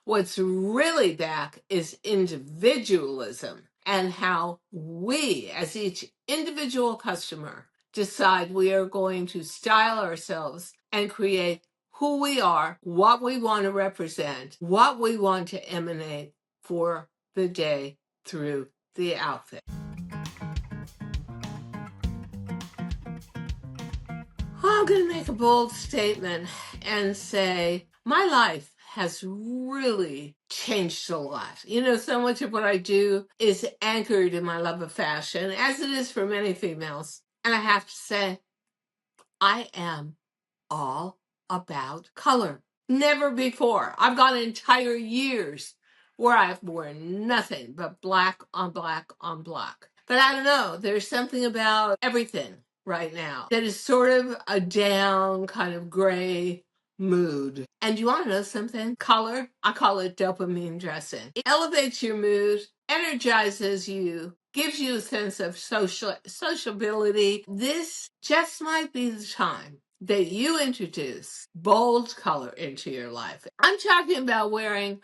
What's really back is individualism and how we, as each individual customer, decide we are going to style ourselves and create who we are, what we want to represent, what we want to emanate for the day through the outfit. I'm going to make a bold statement and say my life has really changed a lot. You know, so much of what I do is anchored in my love of fashion, as it is for many females. And I have to say, I am all about color. Never before. I've gone entire years where I've worn nothing but black on black on black. But I don't know, there's something about everything right now that is sort of a down, kind of gray mood. And you want to know something? Color, I call it dopamine dressing. It elevates your mood, energizes you, gives you a sense of sociability. This just might be the time that you introduce bold color into your life. I'm talking about wearing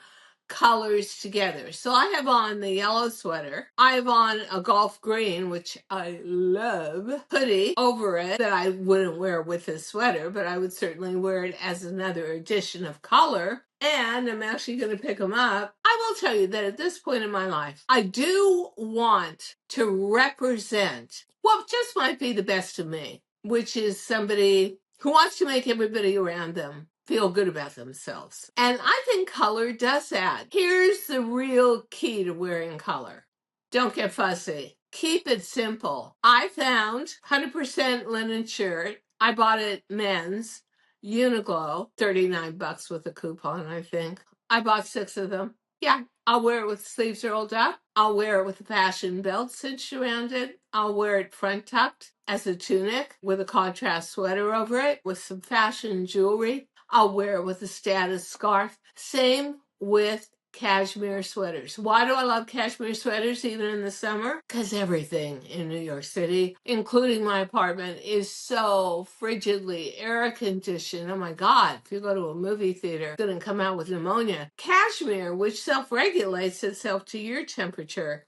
colors together. So I have on the yellow sweater. I have on a golf green, which I love, hoodie over it that I wouldn't wear with this sweater, but I would certainly wear it as another addition of color. And I'm actually going to pick them up. I will tell you that at this point in my life, I do want to represent what just might be the best of me, which is somebody who wants to make everybody around them feel good about themselves. And I think color does that. Here's the real key to wearing color. Don't get fussy. Keep it simple. I found 100% linen shirt. I bought it men's, Uniqlo, $39 with a coupon, I think. I bought 6 of them. Yeah, I'll wear it with sleeves rolled up. I'll wear it with a fashion belt cinched around it. I'll wear it front tucked as a tunic with a contrast sweater over it with some fashion jewelry. I'll wear it with a status scarf. Same with cashmere sweaters. Why do I love cashmere sweaters even in the summer? Because everything in New York City, including my apartment, is so frigidly air conditioned. Oh my God, if you go to a movie theater, it's going to come out with pneumonia. Cashmere, which self-regulates itself to your temperature,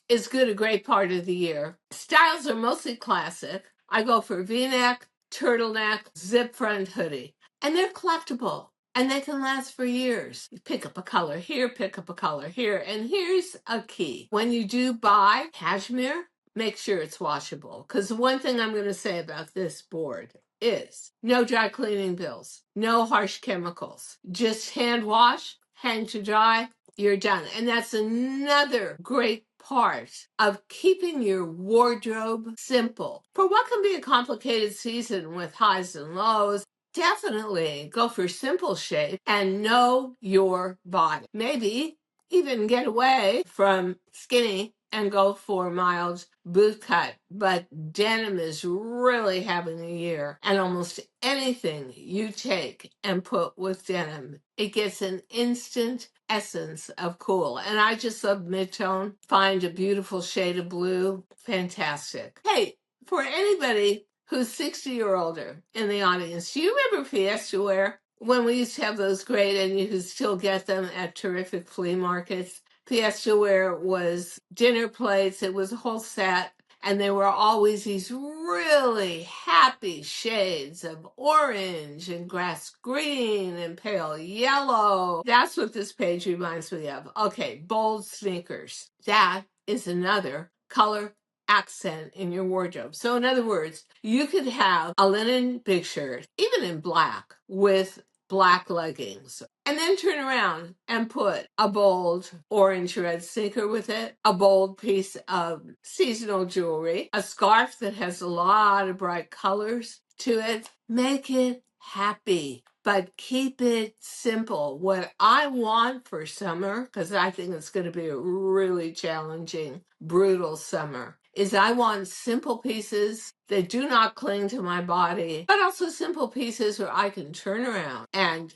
is good a great part of the year. Styles are mostly classic. I go for V-neck, turtleneck, zip front hoodie. And they're collectible and they can last for years. You pick up a color here, pick up a color here. And here's a key. When you do buy cashmere, make sure it's washable. Because the one thing I'm going to say about this board is no dry cleaning bills, no harsh chemicals, just hand wash, hang to dry, you're done. And that's another great part of keeping your wardrobe simple. For what can be a complicated season with highs and lows, definitely go for simple shape and know your body. Maybe even get away from skinny and go for mild boot cut. But denim is really having a year. And almost anything you take and put with denim, it gets an instant essence of cool. And I just love midtone. Find a beautiful shade of blue. Fantastic. Hey, for anybody who's 60 or older in the audience, do you remember Fiesta wear? When we used to have those great, and you could still get them at terrific flea markets. Fiesta wear was dinner plates. It was a whole set. And there were always these really happy shades of orange and grass green and pale yellow. That's what this page reminds me of. Okay, bold sneakers. That is another color accent in your wardrobe. So in other words, you could have a linen big shirt, even in black, with black leggings, and then turn around and put a bold orange red sneaker with it, a bold piece of seasonal jewelry, a scarf that has a lot of bright colors to it. Make it happy, but keep it simple. What I want for summer, because I think it's going to be a really challenging, brutal summer, is I want simple pieces that do not cling to my body, but also simple pieces where I can turn around and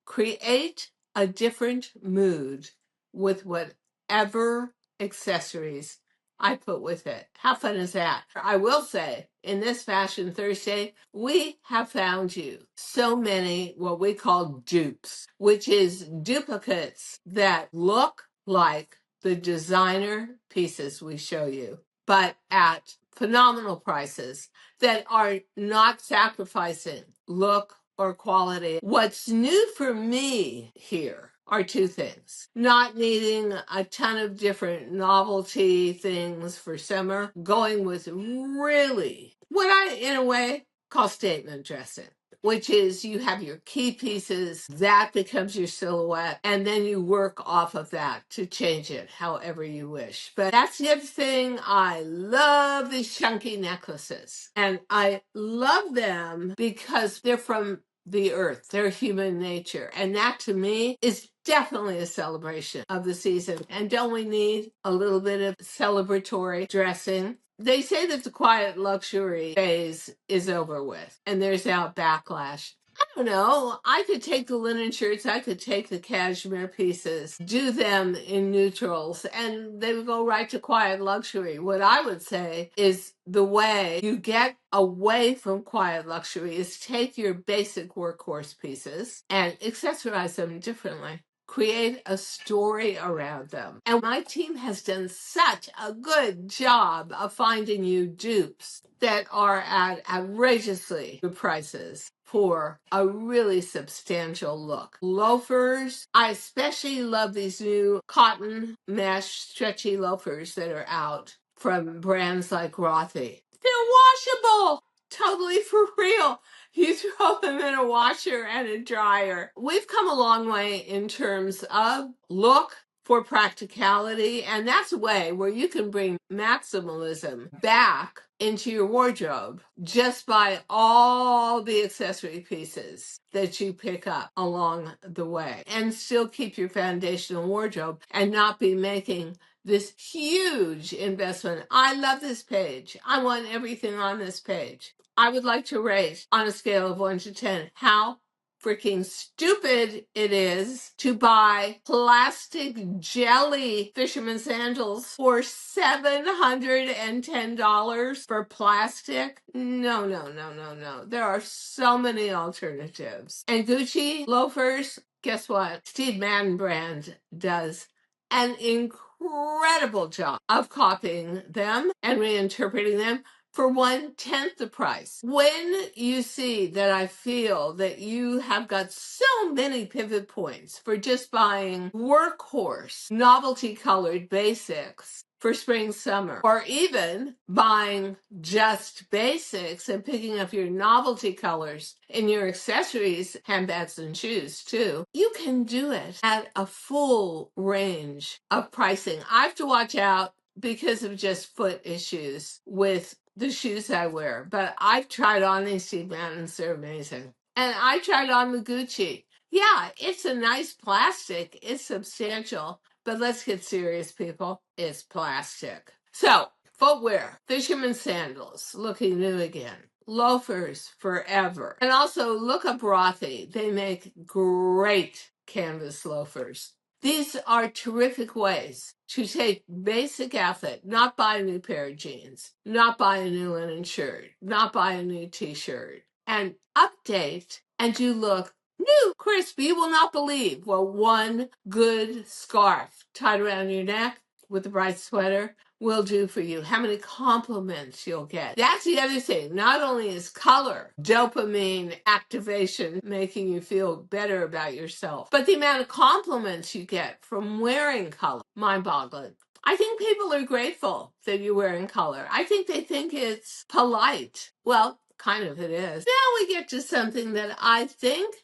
create a different mood with whatever accessories I put with it. How fun is that? I will say, in this Fashion Thursday, we have found you so many what we call dupes, which is duplicates that look like the designer pieces we show you, but at phenomenal prices that are not sacrificing look or quality. What's new for me here are two things. Not needing a ton of different novelty things for summer, going with really what I, in a way, call statement dressing, which is you have your key pieces, that becomes your silhouette, and then you work off of that to change it however you wish. But that's the other thing. I love these chunky necklaces, and I love them because they're from the earth, they're human nature. And that to me is definitely a celebration of the season. And don't we need a little bit of celebratory dressing? They say that the quiet luxury phase is over with, and there's now backlash. I don't know. I could take the linen shirts, I could take the cashmere pieces, do them in neutrals, and they would go right to quiet luxury. What I would say is the way you get away from quiet luxury is take your basic workhorse pieces and accessorize them differently. Create a story around them. And my team has done such a good job of finding you dupes that are at outrageously good prices for a really substantial look. Loafers, I especially love these new cotton mesh stretchy loafers that are out from brands like Rothy. They're washable, totally for real. You throw them in a washer and a dryer. We've come a long way in terms of look for practicality, and that's a way where you can bring maximalism back into your wardrobe just by all the accessory pieces that you pick up along the way, and still keep your foundational wardrobe and not be making this huge investment. I love this page. I want everything on this page. I would like to rate on a scale of 1 to 10 how freaking stupid it is to buy plastic jelly fisherman sandals for $710 for plastic. No, no, no, no, no. There are so many alternatives. And Gucci loafers, guess what? Steve Madden brand does an incredible job of copying them and reinterpreting them for 1/10 the price. When you see that I feel that you have got so many pivot points for just buying workhorse, novelty colored basics for spring, summer, or even buying just basics and picking up your novelty colors in your accessories, handbags, and shoes too, you can do it at a full range of pricing. I have to watch out because of just foot issues with the shoes I wear, but I've tried on these Steve Maddens, they're amazing. And I tried on the Gucci. Yeah, it's a nice plastic, it's substantial, but let's get serious, people. It's plastic. So, footwear, fisherman sandals, looking new again. Loafers forever. And also look up Rothy. They make great canvas loafers. These are terrific ways to take basic outfit, not buy a new pair of jeans, not buy a new linen shirt, not buy a new t-shirt, and update, and you look new, crisp. You will not believe what one good scarf tied around your neck with a bright sweater will do for you, how many compliments you'll get. That's the other thing. Not only is color dopamine activation making you feel better about yourself, but the amount of compliments you get from wearing color, mind-boggling. I think people are grateful that you're wearing color. I think they think it's polite. Well, kind of it is. Now we get to something that I think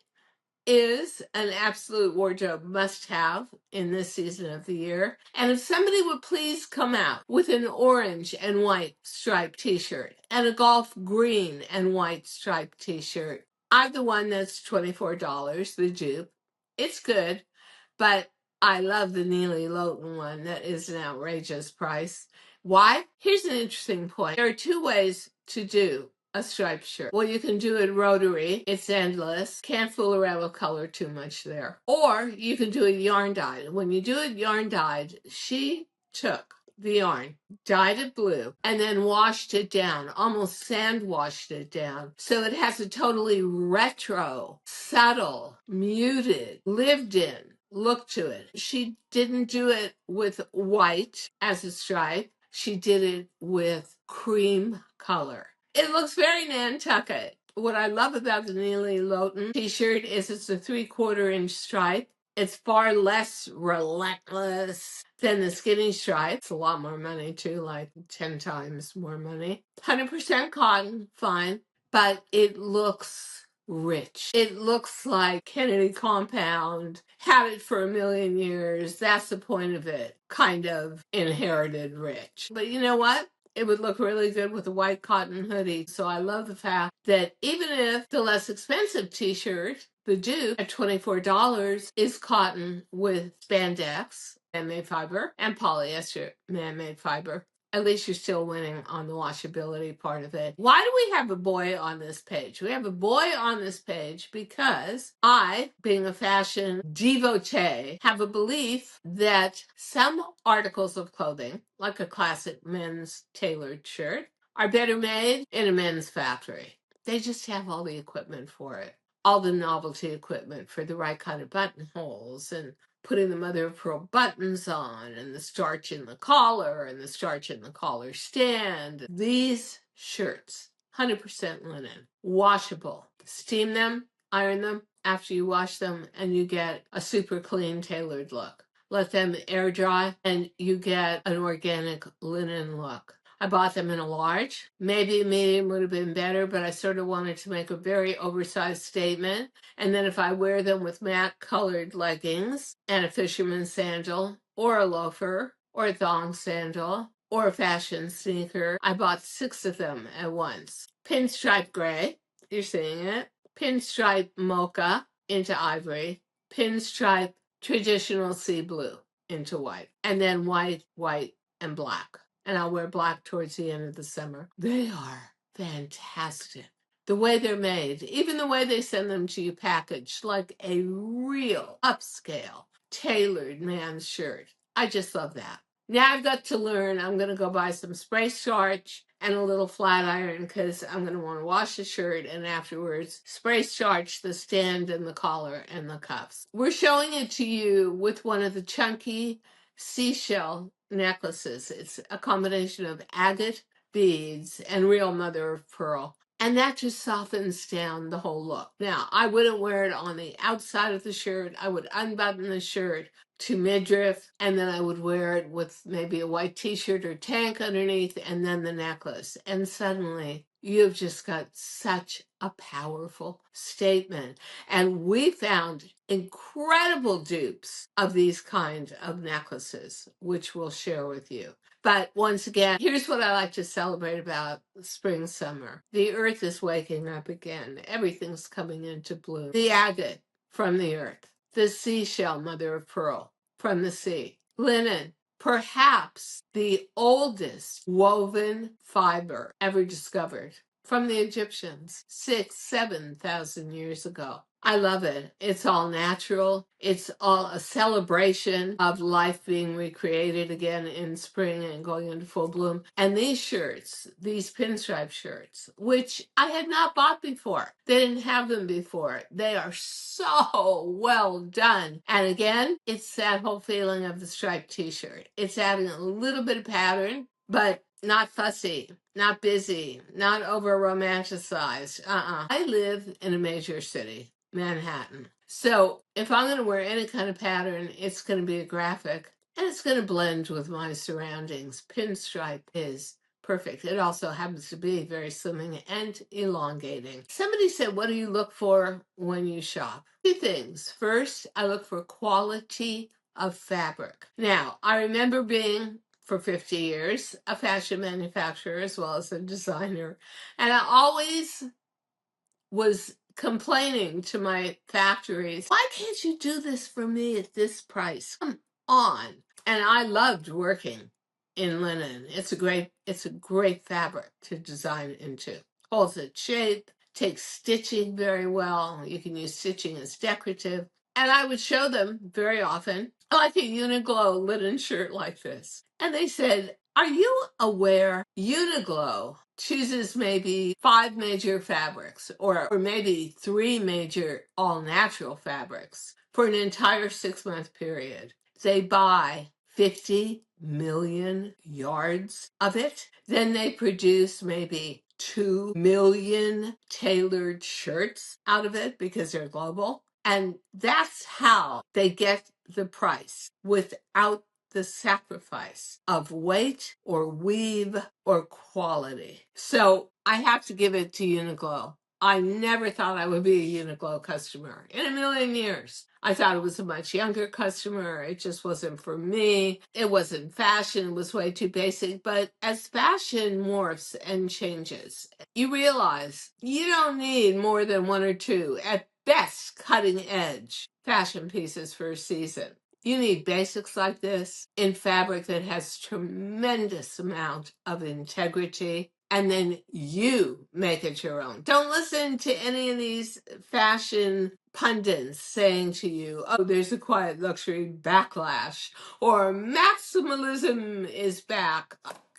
is an absolute wardrobe must-have in this season of the year. And if somebody would please come out with an orange and white striped t-shirt and a golf green and white striped t-shirt. I have the one that's $24, the dupe. It's good, but I love the Neely Lowton one that is an outrageous price. Why? Here's an interesting point. There are two ways to do a striped shirt. Well, you can do it rotary. It's endless. Can't fool around with color too much there. Or you can do it yarn dyed. When you do it yarn dyed, she took the yarn, dyed it blue, and then washed it down, almost sand washed it down. So it has a totally retro, subtle, muted, lived in look to it. She didn't do it with white as a stripe. She did it with cream color. It looks very Nantucket. What I love about the Neely Lowton t-shirt is it's a 3/4 inch stripe. It's far less relentless than the skinny stripe. It's a lot more money too, like 10 times more money. 100% cotton, fine, but it looks rich. It looks like Kennedy Compound had it for a million years. That's the point of it. Kind of inherited rich. But you know what? It would look really good with a white cotton hoodie. So I love the fact that even if the less expensive t-shirt, the Dupe at $24, is cotton with spandex, man-made fiber, and polyester, man-made fiber, at least you're still winning on the washability part of it. Why do we have a boy on this page? We have a boy on this page because I, being a fashion devotee, have a belief that some articles of clothing, like a classic men's tailored shirt, are better made in a men's factory. They just have all the equipment for it, all the novelty equipment for the right kind of buttonholes and putting the mother of pearl buttons on and the starch in the collar and the starch in the collar stand. These shirts, 100% linen, washable. Steam them, iron them after you wash them, and you get a super clean tailored look. Let them air dry and you get an organic linen look. I bought them in a large. Maybe a medium would have been better, but I sort of wanted to make a very oversized statement. And then if I wear them with matte colored leggings and a fisherman's sandal or a loafer or a thong sandal or a fashion sneaker, I bought 6 of them at once. Pinstripe gray, you're seeing it. Pinstripe mocha into ivory. Pinstripe traditional sea blue into white. And then white, white, and black. And I'll wear black towards the end of the summer. They are fantastic. The way they're made, even the way they send them to you packaged, like a real upscale, tailored man's shirt. I just love that. Now I've got to learn. I'm going to go buy some spray starch and a little flat iron because I'm going to want to wash the shirt and afterwards spray starch the stand and the collar and the cuffs. We're showing it to you with one of the chunky seashell necklaces. It's a combination of agate beads and real mother of pearl. And that just softens down the whole look. Now, I wouldn't wear it on the outside of the shirt. I would unbutton the shirt to midriff, and then I would wear it with maybe a white t-shirt or tank underneath, and then the necklace. And suddenly, you've just got such a powerful statement. And we found incredible dupes of these kind of necklaces, which we'll share with you. But once again, here's what I like to celebrate about spring, summer. The earth is waking up again. Everything's coming into bloom. The agate from the earth. The seashell, mother of pearl, from the sea. Linen, perhaps the oldest woven fiber ever discovered from the Egyptians 7,000 years ago. I love it. It's all natural. It's all a celebration of life being recreated again in spring and going into full bloom. And these shirts, these pinstripe shirts, which I had not bought before, they didn't have them before. They are so well done. And again, it's that whole feeling of the striped t-shirt. It's adding a little bit of pattern, but not fussy, not busy, not over romanticized. I live in a major city, Manhattan. So if I'm going to wear any kind of pattern, it's going to be a graphic and it's going to blend with my surroundings. Pinstripe is perfect. It also happens to be very slimming and elongating. Somebody said, what do you look for when you shop? 2 things. First, I look for quality of fabric. Now, I remember being for 50 years, a fashion manufacturer as well as a designer. And I always was complaining to my factories, why can't you do this for me at this price? Come on. And I loved working in linen. It's a great fabric to design into. Holds its shape, takes stitching very well. You can use stitching as decorative. And I would show them very often, like a Uniqlo linen shirt like this. And they said, are you aware Uniqlo chooses maybe 5 major fabrics or maybe 3 major all natural fabrics for an entire 6 month period? They buy 50 million yards of it. Then they produce maybe 2 million tailored shirts out of it because they're global. And that's how they get the price without the sacrifice of weight or weave or quality. So I have to give it to Uniqlo. I never thought I would be a Uniqlo customer in a million years. I thought it was a much younger customer. It just wasn't for me. It wasn't fashion. It was way too basic. But as fashion morphs and changes, you realize you don't need more than one or two, at best, cutting edge fashion pieces for a season. You need basics like this in fabric that has tremendous amount of integrity, and then you make it your own. Don't listen to any of these fashion pundits saying to you, oh, there's a quiet luxury backlash, or maximalism is back.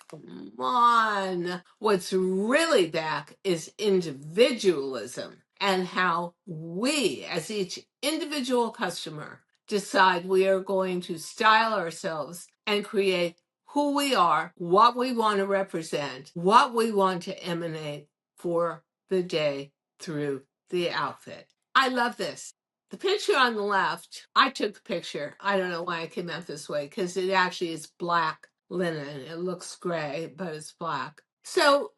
Come on. What's really back is individualism and how we, as each individual customer, decide we are going to style ourselves and create who we are, what we want to represent, what we want to emanate for the day through the outfit. I love this. The picture on the left, I took the picture. I don't know why it came out this way because it actually is black linen. It looks gray, but it's black. So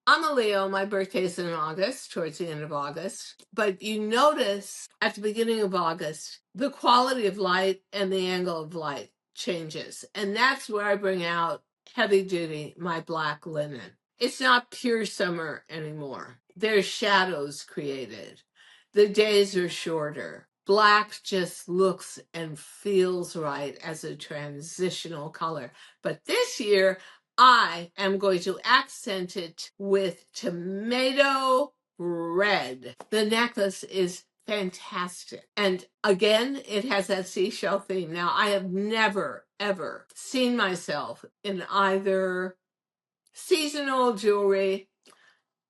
I'm a Leo. My birthday's in August, towards the end of August. But you notice at the beginning of August, the quality of light and the angle of light changes. And that's where I bring out heavy duty, my black linen. It's not pure summer anymore. There's shadows created. The days are shorter. Black just looks and feels right as a transitional color. But this year, I am going to accent it with tomato red. The necklace is fantastic. And again, it has that seashell theme. Now, I have never, ever seen myself in either seasonal jewelry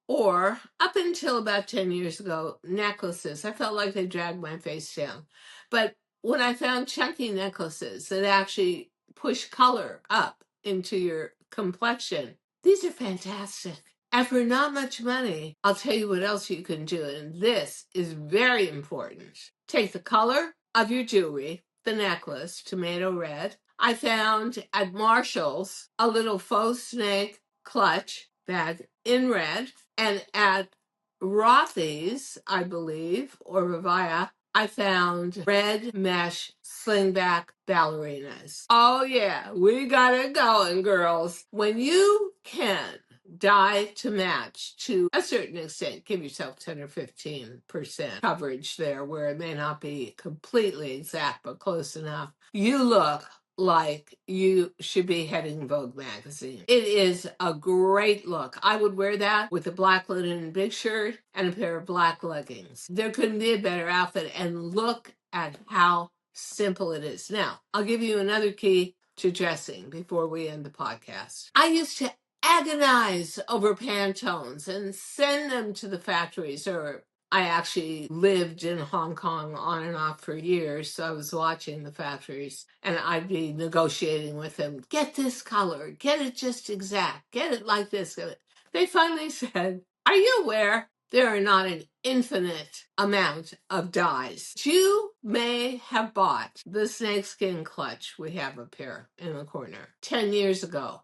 or, up until about 10 years ago, necklaces. I felt like they dragged my face down. But when I found chunky necklaces that actually push color up into your complexion, these are fantastic. And for not much money, I'll tell you what else you can do. And this is very important. Take the color of your jewelry, the necklace, tomato red. I found at Marshall's a little faux snake clutch bag in red, and at Rothy's, I believe, or Revia, I found red mesh slingback ballerinas. Oh yeah, we got it going, girls. When you can dye to match to a certain extent, give yourself 10 or 15% coverage there where it may not be completely exact, but close enough. You look like you should be heading Vogue magazine. It is a great look. I would wear that with a black linen big shirt and a pair of black leggings. There couldn't be a better outfit, and look at how simple it is. Now, I'll give you another key to dressing before we end the podcast. I used to agonize over Pantones and send them to the factories, or I actually lived in Hong Kong on and off for years, so I was watching the factories, and I'd be negotiating with them, get this color, get it just exact, get it like this. They finally said, are you aware there are not an infinite amount of dyes? You may have bought the snakeskin clutch we have up here in the corner 10 years ago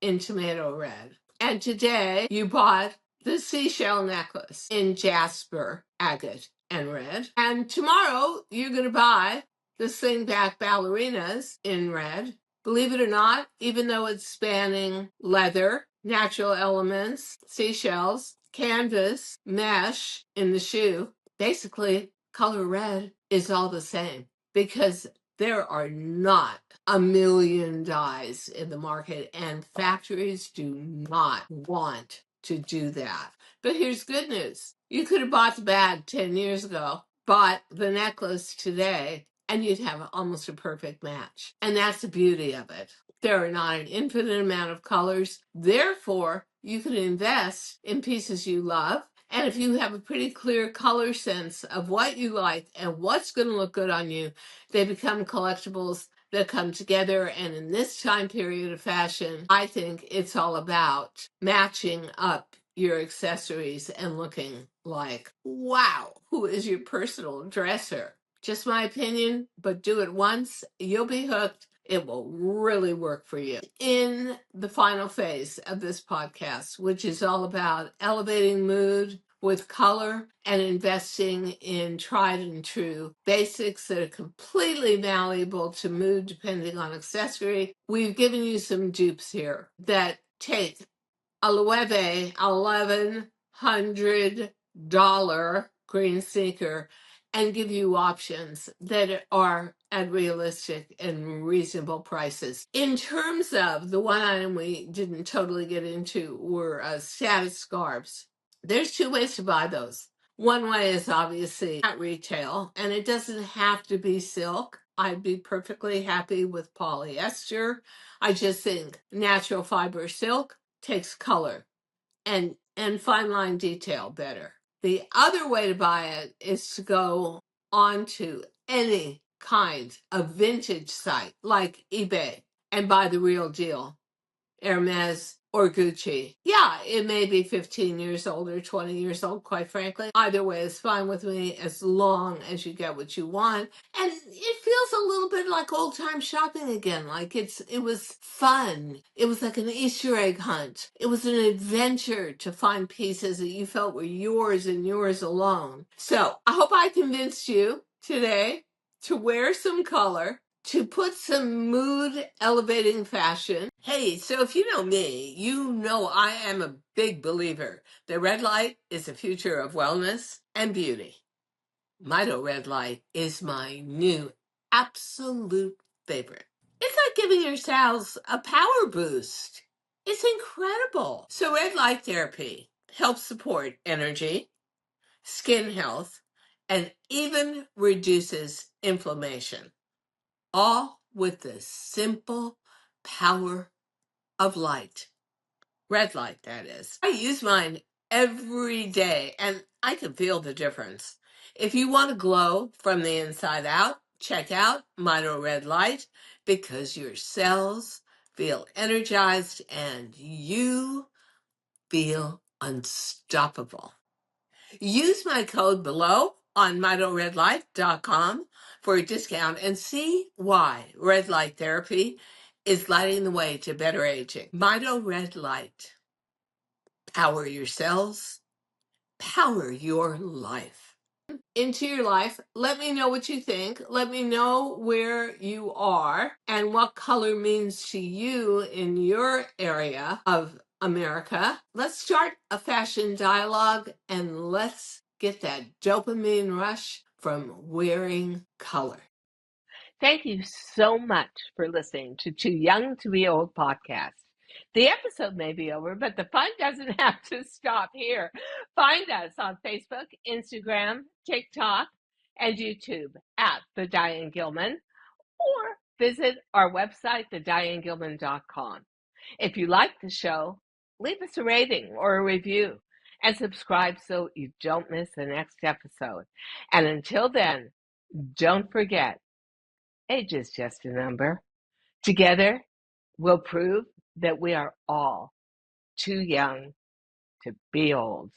in tomato red. And today you bought the seashell necklace in jasper, agate, and red. And tomorrow you're going to buy the slingback ballerinas in red. Believe it or not, even though it's spanning leather, natural elements, seashells, canvas, mesh in the shoe, basically color red is all the same because there are not a million dyes in the market, and factories do not want to do that. But here's good news. You could have bought the bag 10 years ago bought the necklace today and you'd have almost a perfect match. And that's the beauty of it. There are not an infinite amount of colors. Therefore, you can invest in pieces you love. And if you have a pretty clear color sense of what you like and what's going to look good on you, they become collectibles that come together. And in this time period of fashion, I think it's all about matching up your accessories and looking like, wow, who is your personal dresser? Just my opinion, but do it once, you'll be hooked. It will really work for you. In the final phase of this podcast, which is all about elevating mood with color and investing in tried and true basics that are completely malleable to mood depending on accessory, we've given you some dupes here that take a Loewe $1,100 green sneaker and give you options that are at realistic and reasonable prices. In terms of the one item we didn't totally get into were status scarves. There's two ways to buy those. One way is obviously at retail, and it doesn't have to be silk. I'd be perfectly happy with polyester. I just think natural fiber silk takes color and fine line detail better. The other way to buy it is to go onto any kind of vintage site like eBay and buy the real deal. Hermes or Gucci. Yeah, it may be 15 years old or 20 years old, quite frankly. Either way is fine with me as long as you get what you want. And it feels a little bit like old time shopping again. Like it was fun. It was like an Easter egg hunt. It was an adventure to find pieces that you felt were yours and yours alone. So I hope I convinced you today to wear some color, to put some mood elevating fashion. Hey, so if you know me, you know I am a big believer that red light is the future of wellness and beauty. Mito Red Light is my new absolute favorite. It's like giving your cells a power boost. It's incredible. So red light therapy helps support energy, skin health, and even reduces inflammation, all with the simple power of light. Red light, that is. I use mine every day and I can feel the difference. If you want to glow from the inside out, check out Mito Red Light because your cells feel energized and you feel unstoppable. Use my code below on mitoredlight.com for a discount and see why red light therapy is lighting the way to better aging. Mito Red Light. Power your cells. Power your life. Into your life. Let me know what you think. Let me know where you are and what color means to you in your area of America. Let's start a fashion dialogue and let's get that dopamine rush from wearing color. Thank you so much for listening to Too Young to Be Old podcast. The episode may be over, but the fun doesn't have to stop here. Find us on Facebook, Instagram, TikTok, and YouTube at The Diane Gilman, or visit our website, thedianegilman.com. If you like the show, leave us a rating or a review and subscribe so you don't miss the next episode. And until then, don't forget, age is just a number. Together, we'll prove that we are all too young to be old.